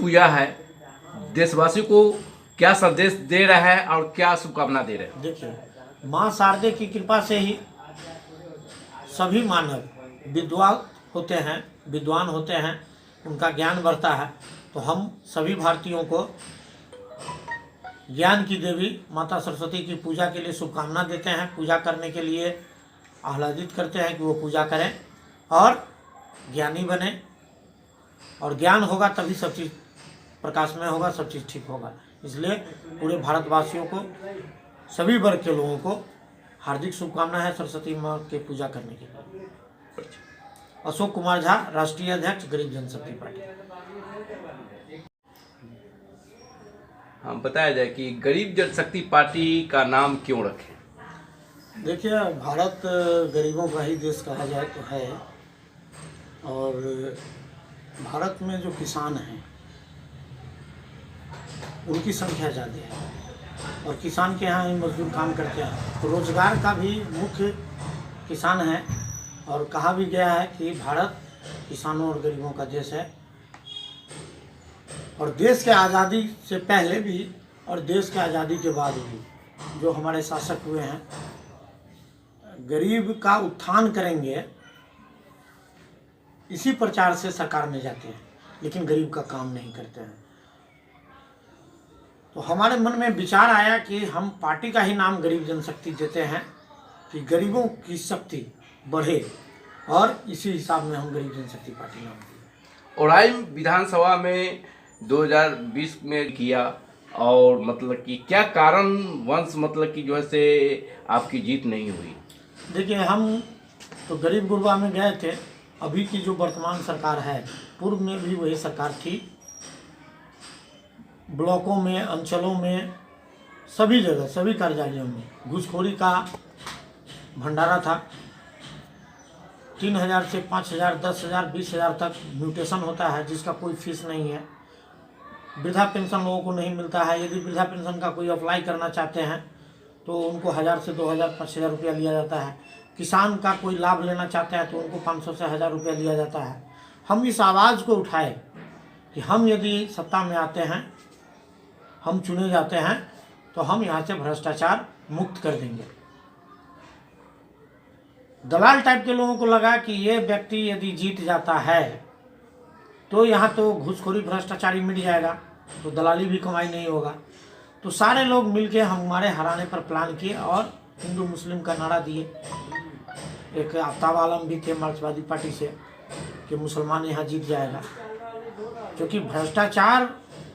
पूजा है, देशवासी को क्या संदेश दे रहा है और क्या शुभकामना दे रहे हैं? देखिए, माँ शारदे की कृपा से ही सभी मानव विद्वान होते हैं, उनका ज्ञान बढ़ता है। तो हम सभी भारतीयों को ज्ञान की देवी माता सरस्वती की पूजा के लिए शुभकामना देते हैं। पूजा करने के लिए आह्लादित करते हैं कि वो पूजा करें और ज्ञानी बने, और ज्ञान होगा तभी सब चीज़ प्रकाश में होगा, सब चीज़ ठीक होगा। इसलिए पूरे भारतवासियों को, सभी वर्ग के लोगों को हार्दिक शुभकामना है सरस्वती माँ के पूजा करने के लिए। अशोक कुमार झा, राष्ट्रीय अध्यक्ष, गरीब जनशक्ति पार्टी। हम बताया जाए कि गरीब जनशक्ति पार्टी का नाम क्यों रखें? देखिए, भारत गरीबों का ही देश कहा जाए तो है, और भारत में जो किसान हैं उनकी संख्या ज़्यादा है, और किसान के यहाँ ही मजदूर काम करते हैं, तो रोजगार का भी मुख्य किसान है। और कहा भी गया है कि भारत किसानों और गरीबों का देश है। और देश के आज़ादी से पहले भी और देश के आज़ादी के बाद भी जो हमारे शासक हुए हैं, गरीब का उत्थान करेंगे इसी प्रचार से सरकार में जाते हैं, लेकिन गरीब का काम नहीं करते हैं। तो हमारे मन में विचार आया कि हम पार्टी का ही नाम गरीब जनशक्ति देते हैं कि गरीबों की शक्ति बढ़े, और इसी हिसाब में हम गरीब जनशक्ति पार्टी नाम दिए। ओराई विधानसभा में 2020 में किया, और मतलब कि क्या कारण वंश मतलब कि जो है से आपकी जीत नहीं हुई? देखिए, हम तो गरीब गुरबा में गए थे। अभी की जो वर्तमान सरकार है, पूर्व में भी वही सरकार थी। ब्लॉकों में, अंचलों में, सभी जगह, सभी कार्यालयों में घूसखोरी का भंडारा था। 3,000 से 5,000, 10,000, 20,000 तक म्यूटेशन होता है, जिसका कोई फीस नहीं है। वृद्धा पेंशन लोगों को नहीं मिलता है। यदि वृद्धा पेंशन का कोई अप्लाई करना चाहते हैं तो उनको 1,000 से 2,000, 5,000 रुपया लिया जाता है। किसान का कोई लाभ लेना चाहते हैं तो उनको 500 से 1,000 रुपया लिया जाता है। हम इस आवाज़ को उठाए कि हम यदि सत्ता में आते हैं, हम चुने जाते हैं, तो हम यहाँ से भ्रष्टाचार मुक्त कर देंगे। दलाल टाइप के लोगों को लगा कि ये व्यक्ति यदि जीत जाता है तो यहाँ तो घूसखोरी भ्रष्टाचारी मिट जाएगा, तो दलाली भी कमाई नहीं होगा। तो सारे लोग मिलके हमारे हराने पर प्लान किए और हिंदू मुस्लिम का नारा दिए। एक आफ्ताब आलम भी थे मार्क्सवादी पार्टी से कि मुसलमान यहाँ जीत जाएगा, क्योंकि भ्रष्टाचार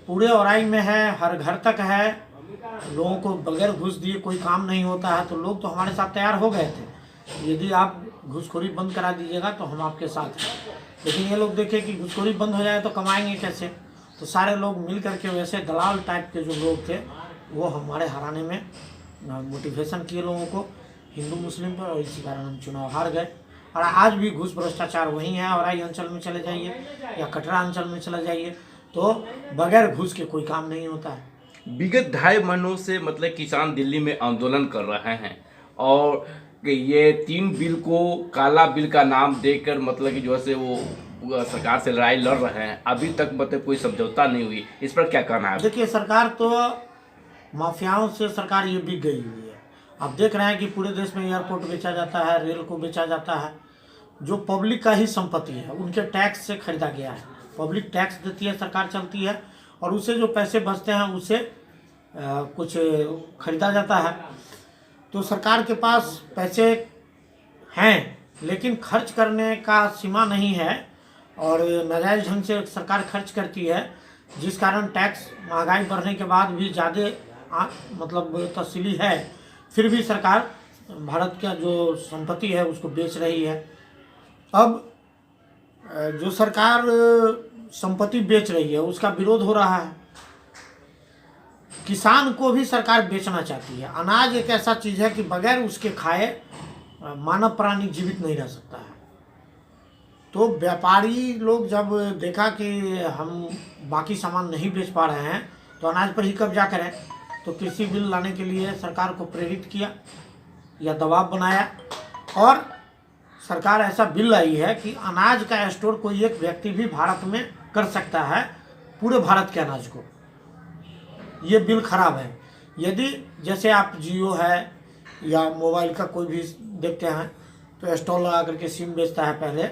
पूरे औराई में है, हर घर तक है। लोगों को बगैर घूस दिए कोई काम नहीं होता है। तो लोग तो हमारे साथ तैयार हो गए थे, यदि आप घूसखोरी बंद करा दीजिएगा तो हम आपके साथ हैं। लेकिन ये लोग देखे कि घूसखोरी बंद हो जाए तो कमाएंगे कैसे, तो सारे लोग मिल करके वैसे दलाल टाइप के जो लोग थे वो हमारे हराने में मोटिवेशन किए लोगों को, हिंदू मुस्लिम पर, और इसी कारण हम चुनाव हार गए। और आज भी घूस भ्रष्टाचार वही है। औराई अंचल में चले जाइए या कटरा अंचल में चले जाइए तो बगैर घूस के कोई काम नहीं होता है। विगत 2.5 महीनों से मतलब किसान दिल्ली में आंदोलन कर रहे हैं, और ये 3 बिल को काला बिल का नाम देकर मतलब कि जो है से वो सरकार से लड़ाई लड़ रहे हैं। अभी तक मतलब कोई समझौता नहीं हुई, इस पर क्या कहना है? देखिए, सरकार तो माफियाओं से सरकार ये बिक गई हुई है। आप देख रहे हैं कि पूरे देश में एयरपोर्ट बेचा जाता है, रेल को बेचा जाता है, जो पब्लिक का ही संपत्ति है, उनके टैक्स से खरीदा गया है। पब्लिक टैक्स देती है, सरकार चलती है, और उससे जो पैसे बचते हैं उससे कुछ खरीदा जाता है। तो सरकार के पास पैसे हैं, लेकिन खर्च करने का सीमा नहीं है, और नाजायज़ ढंग से सरकार खर्च करती है, जिस कारण टैक्स, महंगाई बढ़ने के बाद भी ज़्यादा मतलब तस्वीर है। फिर भी सरकार भारत का जो संपत्ति है उसको बेच रही है। अब जो सरकार संपत्ति बेच रही है उसका विरोध हो रहा है। किसान को भी सरकार बेचना चाहती है। अनाज एक ऐसा चीज़ है कि बगैर उसके खाए मानव प्राणी जीवित नहीं रह सकता है। तो व्यापारी लोग जब देखा कि हम बाकी सामान नहीं बेच पा रहे हैं तो अनाज पर ही कब्जा करें, तो कृषि बिल लाने के लिए सरकार को प्रेरित किया या दबाव बनाया, और सरकार ऐसा बिल लाई है कि अनाज का स्टोर कोई एक व्यक्ति भी भारत में कर सकता है पूरे भारत के अनाज को। ये बिल खराब है। यदि जैसे आप जियो है या मोबाइल का कोई भी देखते हैं तो स्टॉल लगा करके सिम बेचता है पहले,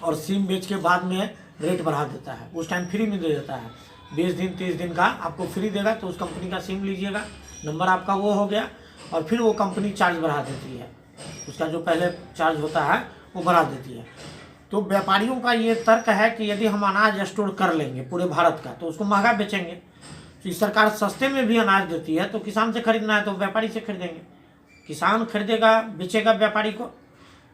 और सिम बेच के बाद में रेट बढ़ा देता है, उस टाइम फ्री में दे देता है। 20 दिन 30 दिन का आपको फ्री देगा, तो उस कंपनी का सिम लीजिएगा, नंबर आपका वो हो गया, और फिर वो कंपनी चार्ज बढ़ा देती है, उसका जो पहले चार्ज होता है वो बढ़ा देती है। तो व्यापारियों का ये तर्क है कि यदि हम अनाज स्टोर कर लेंगे पूरे भारत का तो उसको महंगा बेचेंगे। तो सरकार सस्ते में भी अनाज देती है, तो किसान से खरीदना है तो व्यापारी से खरीदेंगे। किसान खरीदेगा, बेचेगा व्यापारी को,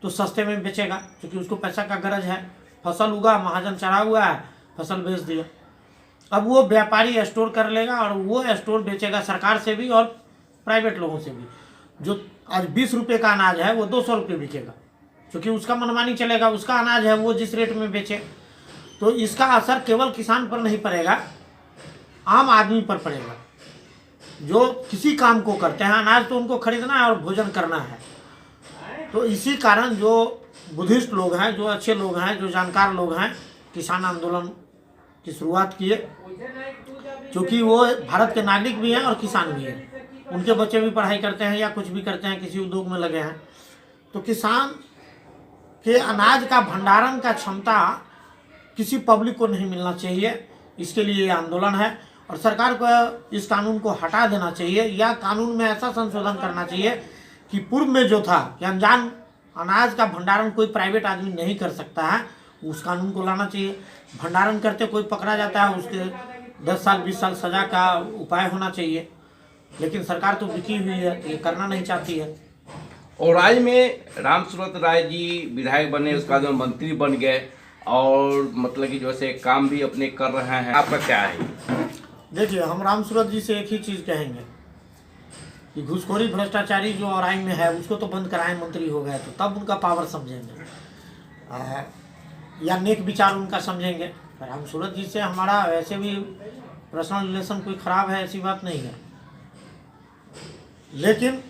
तो सस्ते में बेचेगा, क्योंकि उसको पैसा का गरज है। फसल उगा, महाजन चढ़ा हुआ है, फसल बेच दिया। अब वो व्यापारी स्टोर कर लेगा और वो स्टोर बेचेगा सरकार से भी और प्राइवेट लोगों से भी। जो आज 20 रुपये का अनाज है वो 200 रुपये बिकेगा, क्योंकि उसका मनमानी चलेगा, उसका अनाज है वो जिस रेट में बेचे। तो इसका असर केवल किसान पर नहीं पड़ेगा, आम आदमी पर पड़ेगा, जो किसी काम को करते हैं। अनाज तो उनको खरीदना है और भोजन करना है। तो इसी कारण जो बुद्धिस्ट लोग हैं, जो अच्छे लोग हैं, जो जानकार लोग हैं, किसान आंदोलन की शुरुआत किए, क्योंकि वो भारत के नागरिक भी हैं और किसान भी हैं। उनके बच्चे भी पढ़ाई करते हैं या कुछ भी करते हैं, किसी उद्योग में लगे हैं। तो किसान के अनाज का भंडारण का क्षमता किसी पब्लिक को नहीं मिलना चाहिए, इसके लिए ये आंदोलन है। और सरकार को इस कानून को हटा देना चाहिए, या कानून में ऐसा संशोधन करना चाहिए कि पूर्व में जो था कि अनजान अनाज का भंडारण कोई प्राइवेट आदमी नहीं कर सकता है, उस कानून को लाना चाहिए। भंडारण करते कोई पकड़ा जाता है, उसके 10 साल 20 साल सज़ा का उपाय होना चाहिए। लेकिन सरकार तो बिकी हुई है, तो ये करना नहीं चाहती है। और राज्य में राम सूरत राय जी विधायक बने, उसके बाद मंत्री बन गए, और मतलब कि जैसे काम भी अपने कर रहे हैं। आपका क्या है? देखिए, हम राम सूरत जी से एक ही चीज़ कहेंगे कि घूसखोरी भ्रष्टाचारी जो औराई में है उसको तो बंद कराएं, मंत्री हो गए तो तब उनका पावर समझेंगे, या नेक विचार उनका समझेंगे। राम सूरत जी से हमारा वैसे भी पर्सनल रिलेशन कोई ख़राब है, ऐसी बात नहीं है, लेकिन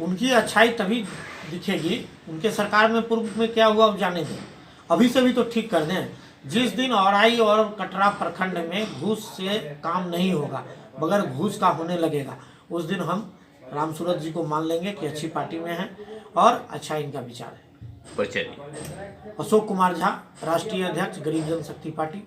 उनकी अच्छाई तभी दिखेगी। उनके सरकार में पूर्व में क्या हुआ अब जाने दें, अभी से भी तो ठीक कर दें। जिस दिन औराई और कटरा प्रखंड में घूस से काम नहीं होगा, बगैर घूस का होने लगेगा, उस दिन हम राम सूरत जी को मान लेंगे कि अच्छी पार्टी में हैं और अच्छा इनका विचार है। चलिए। अशोक कुमार झा, राष्ट्रीय अध्यक्ष, गरीब जनशक्ति पार्टी।